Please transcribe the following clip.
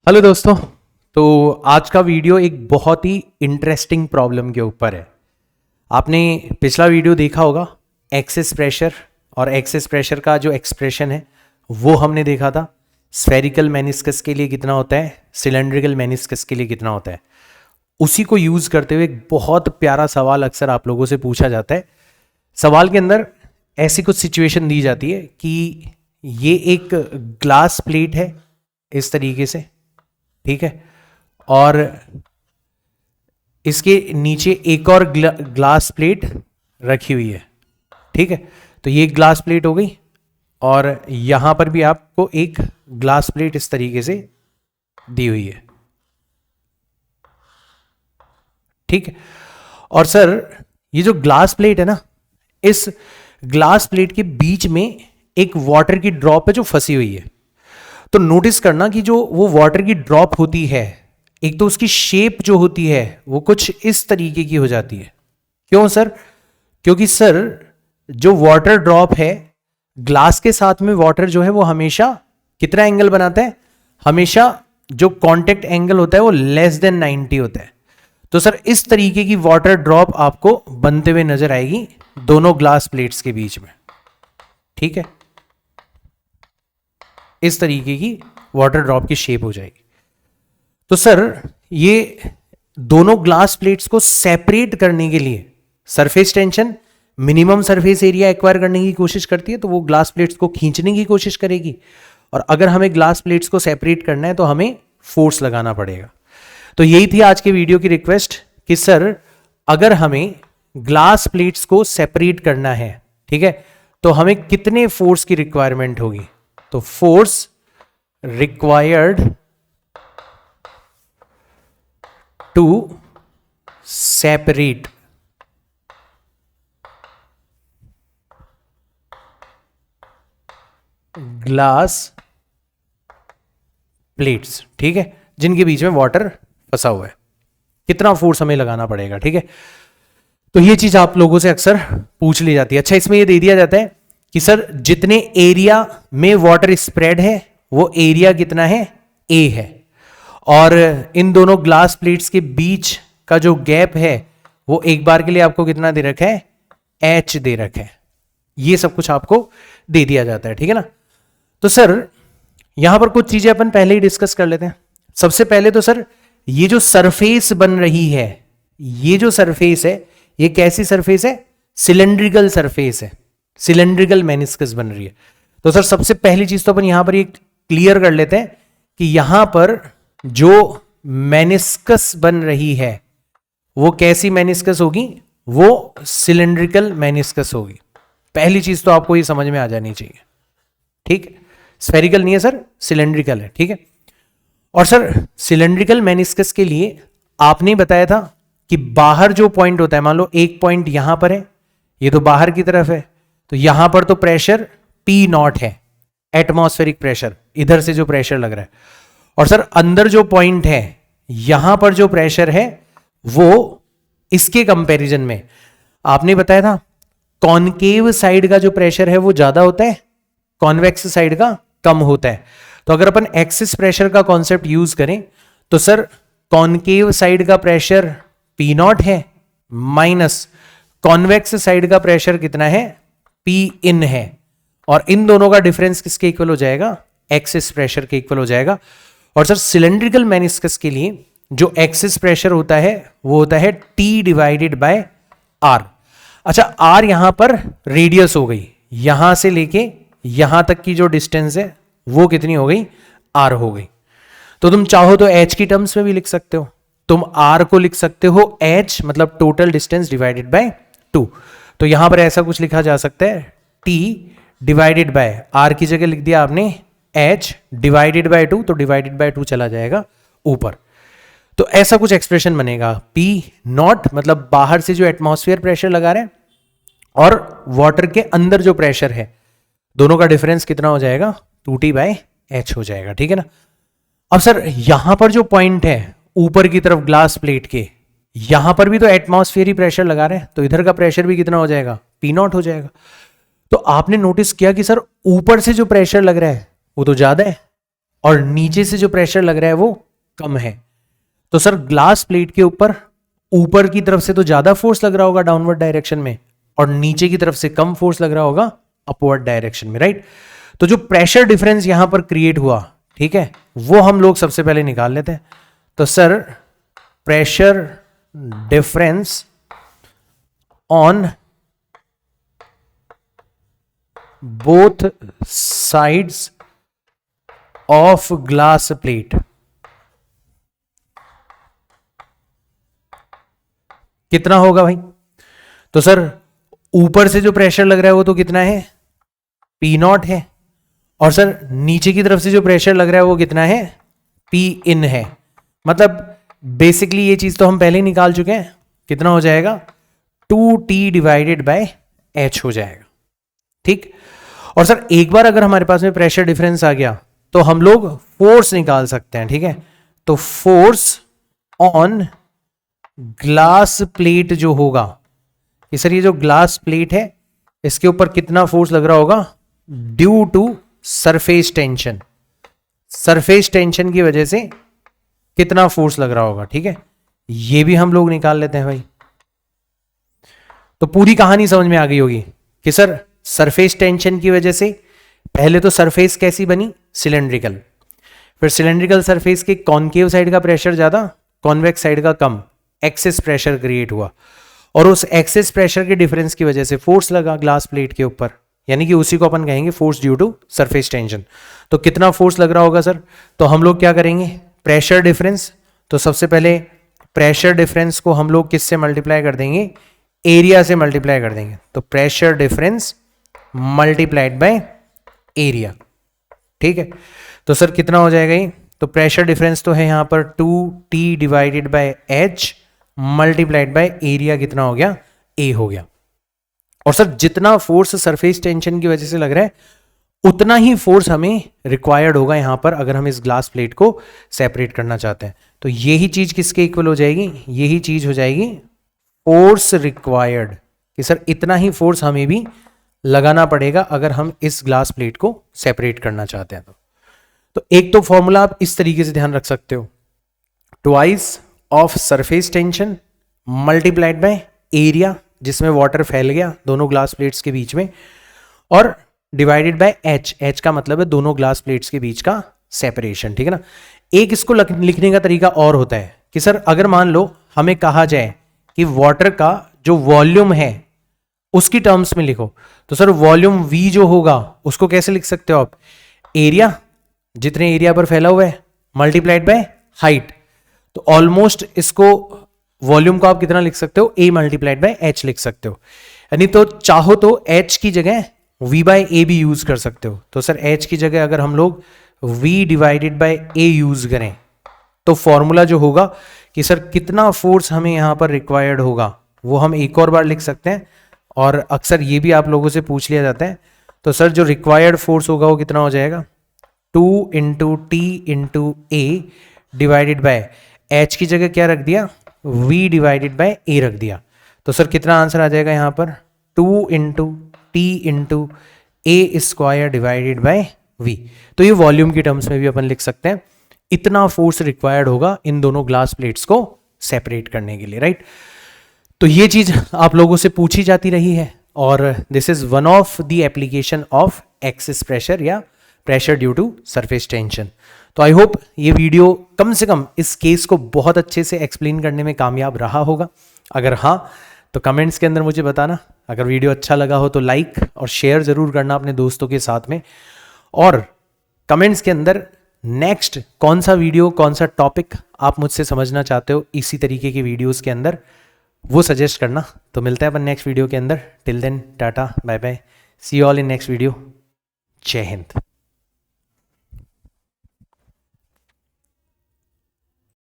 Hello दोस्तों। तो आज का वीडियो एक बहुत ही इंटरेस्टिंग प्रॉब्लम के ऊपर है। आपने पिछला वीडियो देखा होगा, एक्सेस प्रेशर और एक्सेस प्रेशर का जो एक्सप्रेशन है वो हमने देखा था। स्फेरिकल मेनिस्कस के लिए कितना होता है, सिलेंड्रिकल मेनिस्कस के लिए कितना होता है। उसी को यूज़ करते हुए एक बहुत प्यारा सवाल अक्सर आप लोगों से पूछा जाता है। सवाल के अंदर ऐसी कुछ सिचुएशन दी जाती है कि ये एक ग्लास प्लेट है इस तरीके से, ठीक है, और इसके नीचे एक और ग्लास प्लेट रखी हुई है, ठीक है। तो ये ग्लास प्लेट हो गई और यहां पर भी आपको एक ग्लास प्लेट इस तरीके से दी हुई है, ठीक है। और सर ये जो ग्लास प्लेट है ना, इस ग्लास प्लेट के बीच में एक वाटर की ड्रॉप है जो फंसी हुई है। तो नोटिस करना कि जो वो वाटर की ड्रॉप होती है, एक तो उसकी शेप जो होती है वो कुछ इस तरीके की हो जाती है। क्यों सर? क्योंकि सर जो वाटर ड्रॉप है, ग्लास के साथ में वाटर जो है वो हमेशा कितना एंगल बनाता है, हमेशा जो कांटेक्ट एंगल होता है वो लेस देन 90 होता है। तो सर इस तरीके की वाटर ड्रॉप आपको बनते हुए नजर आएगी दोनों ग्लास प्लेट्स के बीच में, ठीक है। इस तरीके की वाटर ड्रॉप की शेप हो जाएगी। तो सर ये दोनों ग्लास प्लेट्स को सेपरेट करने के लिए surface tension minimum surface area acquire करने की कोशिश करती है, तो वो ग्लास प्लेट्स को खींचने की कोशिश करेगी। और अगर हमें ग्लास प्लेट्स को सेपरेट करना है तो हमें फोर्स लगाना पड़ेगा। तो यही थी आज के वीडियो की रिक्वेस्ट कि सर अगर हमें ग्लास प्लेट्स को सेपरेट करना है, ठीक है, तो हमें कितने फोर्स की रिक्वायरमेंट होगी। तो force required to separate glass plates, ठीक है, जिनके बीच में वाटर फंसा हुआ है, कितना फोर्स हमें लगाना पड़ेगा, ठीक है। तो ये चीज आप लोगों से अक्सर पूछ ली जाती है। अच्छा, इसमें ये दे दिया जाता है कि सर जितने एरिया में वाटर स्प्रेड है वो एरिया कितना है, ए है, और इन दोनों ग्लास प्लेट्स के बीच का जो गैप है वो एक बार के लिए आपको कितना दे रखा है, एच दे रखा है। ये सब कुछ आपको दे दिया जाता है, ठीक है ना। तो सर यहां पर कुछ चीजें अपन पहले ही डिस्कस कर लेते हैं। सबसे पहले तो सर ये जो सरफेस बन रही है, ये जो सरफेस है ये कैसी सरफेस है, सिलेंड्रिकल सरफेस है, सिलेंड्रिकल मेनिस्कस बन रही है। तो सर सबसे पहली चीज तो अपन यहां पर ये क्लियर कर लेते हैं कि यहां पर जो मेनिस्कस बन रही है वो कैसी मेनिस्कस होगी, वो सिलेंड्रिकल मेनिस्कस होगी। पहली चीज तो आपको ये समझ में आ जानी चाहिए, ठीक। स्फेरिकल नहीं है सर, सिलेंड्रिकल है, ठीक है। और सर सिलेंड्रिकल मेनिस्कस के लिए आपने बताया था कि बाहर जो पॉइंट होता है, मान लो एक पॉइंट यहां पर है, ये तो बाहर की तरफ है, तो यहां पर तो प्रेशर P0 है, एटमॉस्फेरिक प्रेशर, इधर से जो प्रेशर लग रहा है। और सर अंदर जो पॉइंट है, यहां पर जो प्रेशर है वो इसके कंपैरिजन में आपने बताया था कॉनकेव साइड का जो प्रेशर है वो ज्यादा होता है, कॉन्वेक्स साइड का कम होता है। तो अगर अपन एक्सिस प्रेशर का कॉन्सेप्ट यूज करें तो सर कॉनकेव साइड का प्रेशर P0 है, माइनस कॉन्वेक्स साइड का प्रेशर कितना है, P in है, और इन दोनों का डिफरेंस किसके इक्वल हो जाएगा, एक्सिस प्रेशर के इक्वल हो जाएगा। और सर सिलेंड्रिकल मेनिस्कस के लिए जो एक्सिस प्रेशर होता है वो होता है T डिवाइडेड बाय R। अच्छा, R यहां पर रेडियस हो गई, यहां से लेके यहां तक की जो डिस्टेंस है वो कितनी हो गई, R हो गई। तो तुम चाहो तो H की टर्म्स में भी लिख सकते हो, तुम R को लिख सकते हो H मतलब टोटल डिस्टेंस डिवाइडेड बाय 2। तो यहां पर ऐसा कुछ लिखा जा सकता है T डिवाइडेड बाय R की जगह लिख दिया आपने H डिवाइडेड बाय 2, तो डिवाइडेड बाय 2 चला जाएगा ऊपर। तो ऐसा कुछ एक्सप्रेशन बनेगा, P0 मतलब बाहर से जो एटमॉस्फेयर प्रेशर लगा रहे हैं और वाटर के अंदर जो प्रेशर है, दोनों का डिफरेंस कितना हो जाएगा, 2T बाय H हो जाएगा, ठीक है ना। अब सर यहां पर जो पॉइंट है ऊपर की तरफ ग्लास प्लेट के, यहां पर भी तो एटमॉस्फेयर प्रेशर लगा रहे हैं, तो इधर का प्रेशर भी कितना हो जाएगा, P0 हो जाएगा। तो आपने नोटिस किया कि सर ऊपर से जो प्रेशर लग रहा है वो तो ज्यादा है, और नीचे से जो प्रेशर लग रहा है वो कम है, तो सर ग्लास प्लेट के ऊपर की तरफ से तो ज्यादा फोर्स लग रहा होगा डाउनवर्ड डायरेक्शन में, और नीचे की तरफ से कम फोर्स लग रहा होगा अपवर्ड डायरेक्शन में, राइट। तो जो प्रेशर डिफरेंस यहां पर क्रिएट हुआ, ठीक है, वो हम लोग सबसे पहले निकाल लेते हैं। तो sir pressure difference on both sides of glass plate कितना होगा भाई? तो सर ऊपर से जो प्रेशर लग रहा है वो तो कितना है, P0 है, और सर नीचे की तरफ से जो प्रेशर लग रहा है वो कितना है, P in है। मतलब बेसिकली ये चीज तो हम पहले ही निकाल चुके हैं, कितना हो जाएगा 2T डिवाइडेड बाय H हो जाएगा, ठीक। और सर एक बार अगर हमारे पास में प्रेशर डिफरेंस आ गया तो हम लोग फोर्स निकाल सकते हैं, ठीक है। तो फोर्स ऑन ग्लास प्लेट जो होगा, कि सर ये जो ग्लास प्लेट है इसके ऊपर कितना फोर्स लग रहा होगा, due to surface tension, surface tension की वजह से कितना फोर्स लग रहा होगा, ठीक है। ये भी हम लोग निकाल लेते हैं भाई। तो पूरी कहानी समझ में आ गई होगी कि सर सरफेस टेंशन की वजह से पहले तो सरफेस कैसी बनी, सिलेंड्रिकल, फिर सिलेंड्रिकल सरफेस के कॉनकेव साइड का प्रेशर ज्यादा, कॉन्वेक्स साइड का कम, एक्सेस प्रेशर क्रिएट हुआ, और उस एक्सेस प्रेशर के डिफरेंस की वजह से फोर्स लगा ग्लास प्लेट के ऊपर, यानी कि उसी को अपन कहेंगे force due to surface tension. तो कितना फोर्स लग रहा होगा सर? तो हम लोग क्या करेंगे, प्रेशर डिफरेंस, तो सबसे पहले प्रेशर डिफरेंस को हम लोग किससे मल्टीप्लाई कर देंगे, एरिया से मल्टीप्लाई कर देंगे। तो pressure difference multiplied by area, ठीक है। तो सर कितना हो जाएगा ये? तो प्रेशर डिफरेंस तो है यहां पर 2T divided by H multiplied by area, कितना हो गया, A हो गया। और सर जितना फोर्स सरफेस टेंशन की वजह से लग रहा है उतना ही फोर्स हमें रिक्वायर्ड होगा यहां पर, अगर हम इस ग्लास प्लेट को सेपरेट करना चाहते हैं। तो यही चीज किसके इक्वल हो जाएगी, यही चीज हो जाएगी फोर्स रिक्वायर्ड, कि सर इतना ही फोर्स हमें भी लगाना पड़ेगा अगर हम इस ग्लास प्लेट को सेपरेट करना चाहते हैं। तो एक तो फॉर्मूला आप इस तरीके से ध्यान रख सकते हो, twice of surface tension multiplied by area, जिसमें वाटर फैल गया दोनों ग्लास प्लेट्स के बीच में, और डिवाइडेड बाय H, H का मतलब है दोनों ग्लास प्लेट्स के बीच का सेपरेशन, ठीक है ना। एक इसको लिखने का तरीका और होता है कि सर अगर मान लो हमें कहा जाए कि वाटर का जो वॉल्यूम है उसकी टर्म्स में लिखो, तो सर वॉल्यूम V जो होगा उसको कैसे लिख सकते हो आप, एरिया, जितने एरिया पर फैला हुआ है, मल्टीप्लाइड बाय हाइट। तो ऑलमोस्ट इसको वॉल्यूम को आप कितना लिख सकते हो, A मल्टीप्लाइड बाय H लिख सकते हो, यानी तो चाहो तो H की जगह V बाय A भी यूज कर सकते हो। तो सर H की जगह अगर हम लोग V divided by A use करें तो फॉर्मूला जो होगा कि सर कितना फोर्स हमें यहां पर रिक्वायर्ड होगा वो हम एक और बार लिख सकते हैं, और अक्सर ये भी आप लोगों से पूछ लिया जाता है। तो सर जो रिक्वायर्ड फोर्स होगा वो कितना हो जाएगा, 2 into T into A divided by H की जगह क्या रख दिया, V डिवाइडेड बाय A रख दिया। तो सर कितना आंसर आ जाएगा यहाँ पर, 2 into T into A square divided by V। तो ये वॉल्यूम की टर्म्स में भी अपन लिख सकते हैं, इतना फोर्स रिक्वायर्ड होगा इन दोनों ग्लास प्लेट्स को सेपरेट करने के लिए, राइट। तो ये चीज आप लोगों से पूछी जाती रही है, और this is one of the application of excess pressure या pressure due to surface tension. तो आई होप ये वीडियो कम से कम इस केस को बहुत अच्छे से एक्सप्लेन करने में कामयाब रहा होगा। अगर हाँ तो कमेंट्स के अंदर मुझे बताना। अगर वीडियो अच्छा लगा हो तो लाइक और शेयर जरूर करना अपने दोस्तों के साथ में, और कमेंट्स के अंदर नेक्स्ट कौन सा वीडियो, कौन सा टॉपिक आप मुझसे समझना चाहते हो इसी तरीके की वीडियोस के अंदर, वो सजेस्ट करना। तो मिलते हैं अपन नेक्स्ट वीडियो के अंदर। Till then tata bye bye, see you all in next video. जय हिंद।